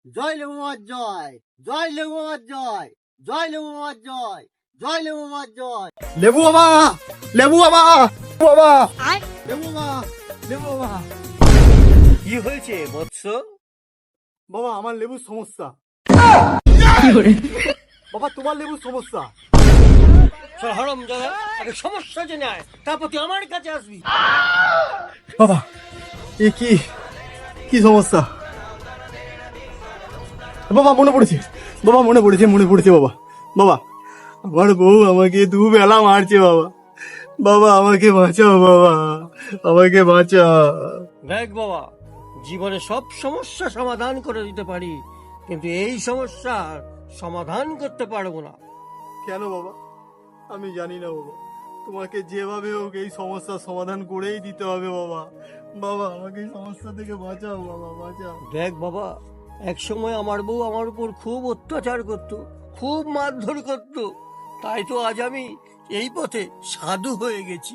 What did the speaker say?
জয় লেবু মামার জয়, জয় লেবু মামার জয়, জয় লেবু মামার জয়, জয় লেবু মামার জয়। লেবু মামা, লেবু মামা, বাবা, লেবু মামা, লেবু মামা। কি হয়েছে বৎস? বাবা আমার লেবুর সমস্যা। বাবা তোমার লেবুর সমস্যা। হরম দাদা, আগে সমস্যা জেনে আয়, তারপর তুই আমার কাছে আসবি। বাবা এ কি কি সমস্যা? বাবা মনে পড়েছে, বাবা মনে পড়েছে, মনে পড়েছে বাবা। বাবা আমার বউ আমাকে দুবেলা মারছে বাবা। বাবা আমাকে বাঁচাও, বাবা আমাকে বাঁচাও। দেখ বাবা, জীবনে সব সমস্যা সমাধান করে দিতে পারি, কিন্তু এই সমস্যার সমাধান করতে পারবো না। কেন বাবা? আমি জানি না বাবা, তোমাকে যেভাবে হোক এই সমস্যার সমাধান করেই দিতে হবে বাবা। বাবা আমাকে এই সমস্যা থেকে বাঁচাও বাবা, বাঁচাও। দেখ বাবা, এক সময় আমার বউ আমার উপর খুব অত্যাচার করত, খুব মারধর করত, তাই তো আজ আমি এই পথে সাধু হয়ে গেছি।